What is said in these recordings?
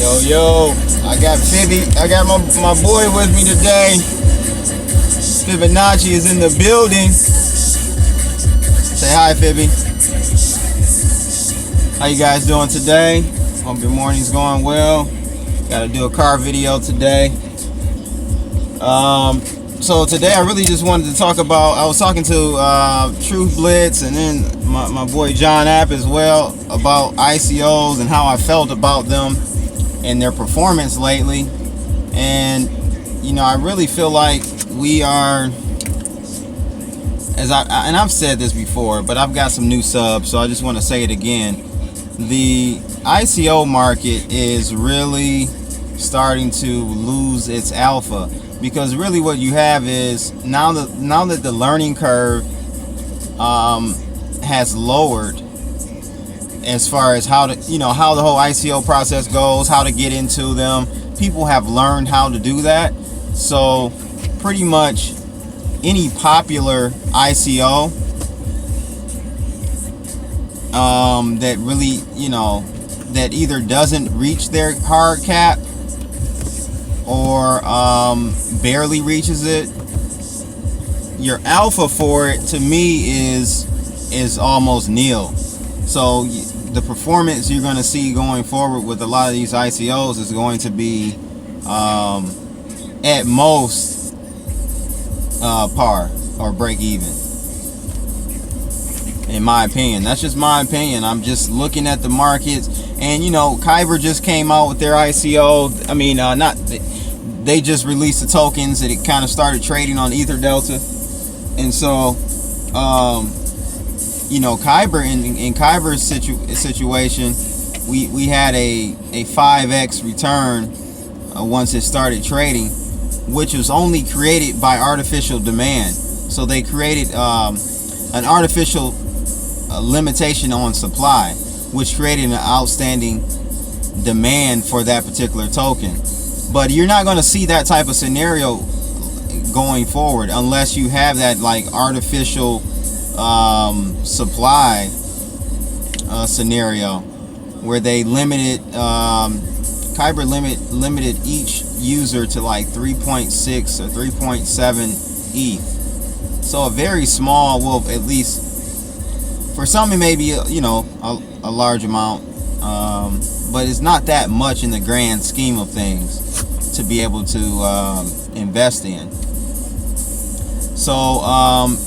Yo, I got Fibby. I got my boy with me today. Fibonacci is in the building. Say hi, Fibby. How you guys doing today? Hope your morning's going well. Got to do a car video today. So today I really just wanted to talk about, I was talking to Truth Blitz and then my boy John App as well about ICOs and how I felt about them and their performance lately. And you know, I really feel like we are, and I've said this before, but I've got some new subs, so I just want to say it again. The ICO market is really starting to lose its alpha, because really what you have is now that the learning curve has lowered as far as how to, you know, how the whole ICO process goes, how to get into them. People have learned how to do that. So pretty much any popular ICO that really, you know, that either doesn't reach their hard cap or barely reaches it, your alpha for it to me is almost nil. So the performance you're going to see going forward with a lot of these ICOs is going to be at most par or break even, in my opinion. That's just my opinion. I'm just looking at the markets, and you know, Kyber just came out with their ICO. I mean, they just released the tokens that it kind of started trading on Ether Delta, and so you know, Kyber, in Kyber's situation, we had a 5x return once it started trading, which was only created by artificial demand. So they created an artificial limitation on supply, which created an outstanding demand for that particular token. But you're not going to see that type of scenario going forward unless you have that like artificial supply scenario where they limited Kyber limited each user to like 3.6 or 3.7 ETH. So a very small, well, at least for some it may be, you know, a large amount, but it's not that much in the grand scheme of things to be able to invest in. So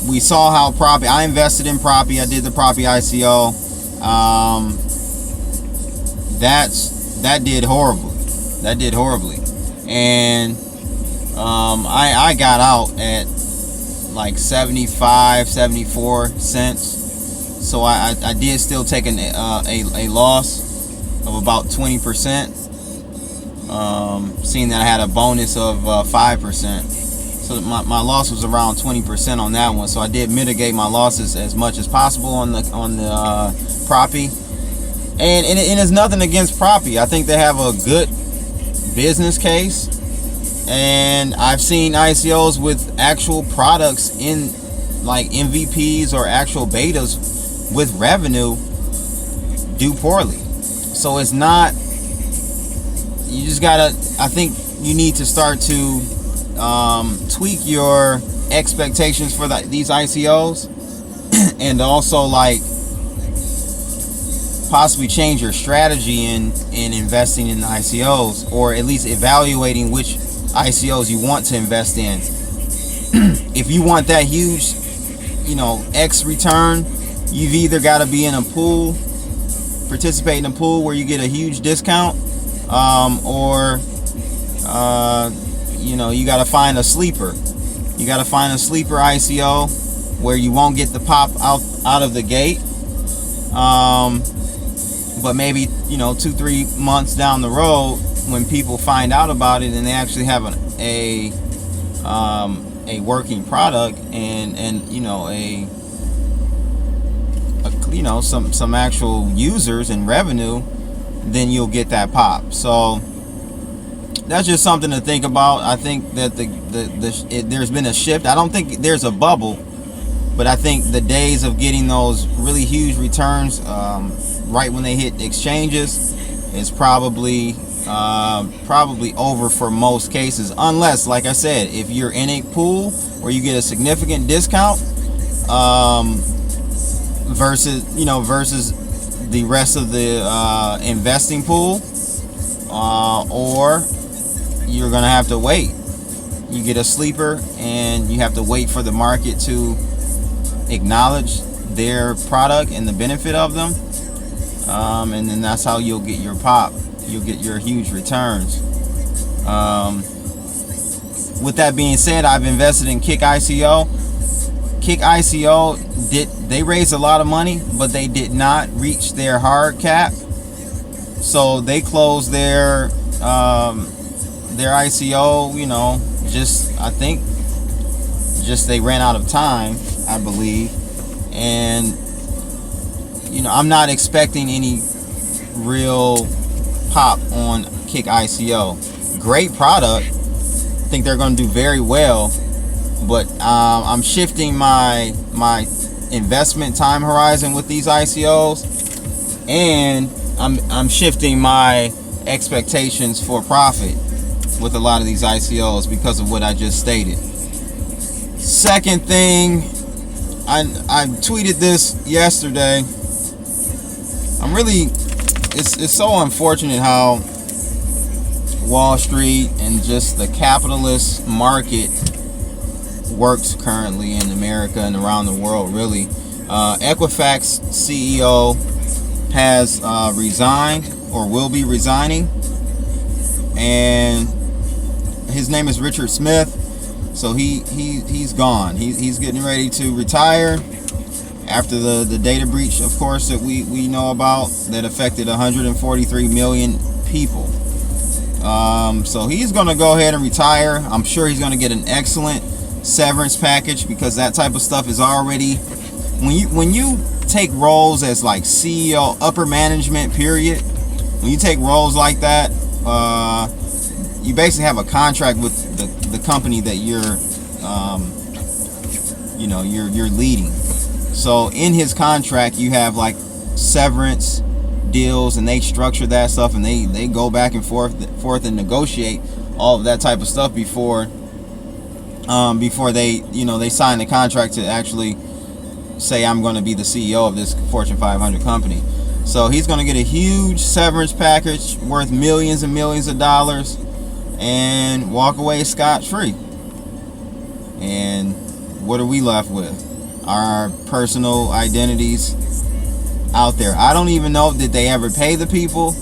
we saw how Proppy, I invested in Proppy, I did the Proppy ICO. That did horribly. And I got out at like 74 cents. So I did still take a loss of about 20%, seeing that I had a bonus of 5%. So my loss was around 20% on that one. So I did mitigate my losses as much as possible on the Proppy. And it's nothing against Proppy. I think they have a good business case. And I've seen ICOs with actual products in like MVPs or actual betas with revenue do poorly. So it's not, you just gotta, I think you need to start to tweak your expectations for these ICOs, and also like possibly change your strategy in investing in the ICOs, or at least evaluating which ICOs you want to invest in. If you want that huge, you know, X return, you've either got to be in a pool, participate in a pool where you get a huge discount, or you know, you got to find a sleeper. You got to find a sleeper ICO where you won't get the pop out of the gate, but maybe, you know, 2-3 months down the road, when people find out about it and they actually have a working product and you know, you know, some actual users and revenue, then you'll get that pop. So that's just something to think about. I think that there's been a shift. I don't think there's a bubble, but I think the days of getting those really huge returns right when they hit exchanges is probably probably over for most cases, unless, like I said, if you're in a pool where you get a significant discount versus the rest of the investing pool, or you're gonna have to wait. You get a sleeper and you have to wait for the market to acknowledge their product and the benefit of them, and then that's how you'll get your pop. You'll get your huge returns. With that being said, I've invested in Kick ICO. Kick ICO they raised a lot of money, but they did not reach their hard cap, so they closed their ICO. I think they ran out of time, I believe, and I'm not expecting any real pop on Kick ICO. Great product. I think they're going to do very well, but I'm shifting my investment time horizon with these ICOs, and I'm shifting my expectations for profit with a lot of these ICOs because of what I just stated. Second thing, I tweeted this yesterday. It's so unfortunate how Wall Street and just the capitalist market works currently in America and around the world, really. Equifax CEO has resigned, or will be resigning, and his name is Richard Smith. So he's gone. He's getting ready to retire after the data breach, of course, that we know about, that affected 143 million people. So he's going to go ahead and retire. I'm sure he's going to get an excellent severance package, because that type of stuff is already, when you take roles as like CEO, upper management, period, when you take roles like that, you basically have a contract with the company that you're leading. So in his contract, you have like severance deals, and they structure that stuff, and they go back and forth and negotiate all of that type of stuff before they sign the contract to actually say, I'm going to be the CEO of this Fortune 500 company. So he's going to get a huge severance package worth millions and millions of dollars and walk away scot-free. And what are we left with? Our personal identities out there. I don't even know, did they ever pay the people,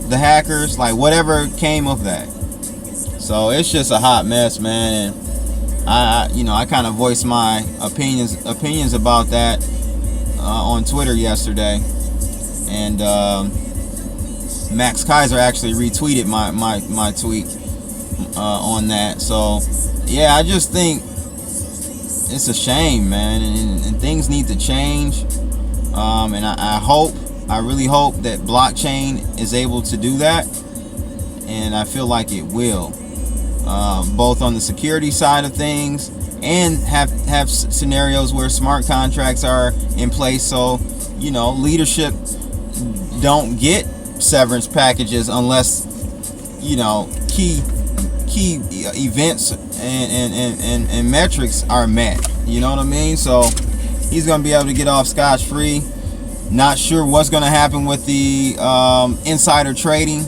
the hackers, like whatever came of that. So it's just a hot mess, man. And I kind of voiced my opinions about that on Twitter yesterday, and Max Kaiser actually retweeted my tweet on that. So yeah, I just think it's a shame, man, and things need to change. And I really hope that blockchain is able to do that, and I feel like it will, both on the security side of things, and have scenarios where smart contracts are in place, so leadership don't get severance packages unless key events and metrics are met. You know what I mean? So he's going to be able to get off scotch-free. Not sure what's going to happen with the insider trading.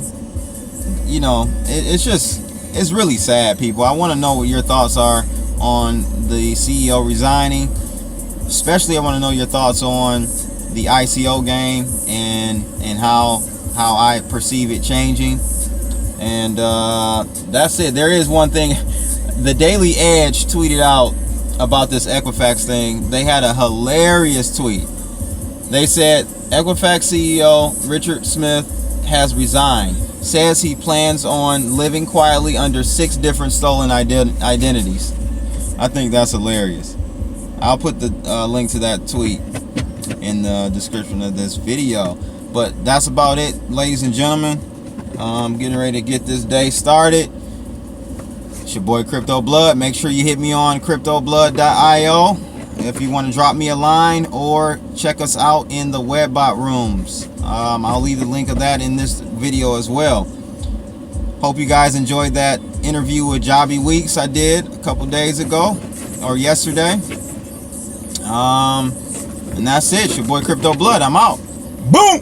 It's really sad, people. I want to know what your thoughts are on the CEO resigning. Especially, I want to know your thoughts on the ICO game and how I perceive it changing. And that's it. There is one thing. The Daily Edge tweeted out about this Equifax thing. They had a hilarious tweet. They said, Equifax CEO Richard Smith has resigned. Says he plans on living quietly under 6 different stolen identities. I think that's hilarious. I'll put the link to that tweet in the description of this video. But that's about it, ladies and gentlemen. I'm getting ready to get this day started. It's your boy Crypto Blood. Make sure you hit me on cryptoblood.io if you want to drop me a line, or check us out in the Webbot rooms. I'll leave the link of that in this video as well. Hope you guys enjoyed that interview with Jobby Weeks I did a couple days ago or yesterday. And that's it. It's your boy Crypto Blood. I'm out. Boom.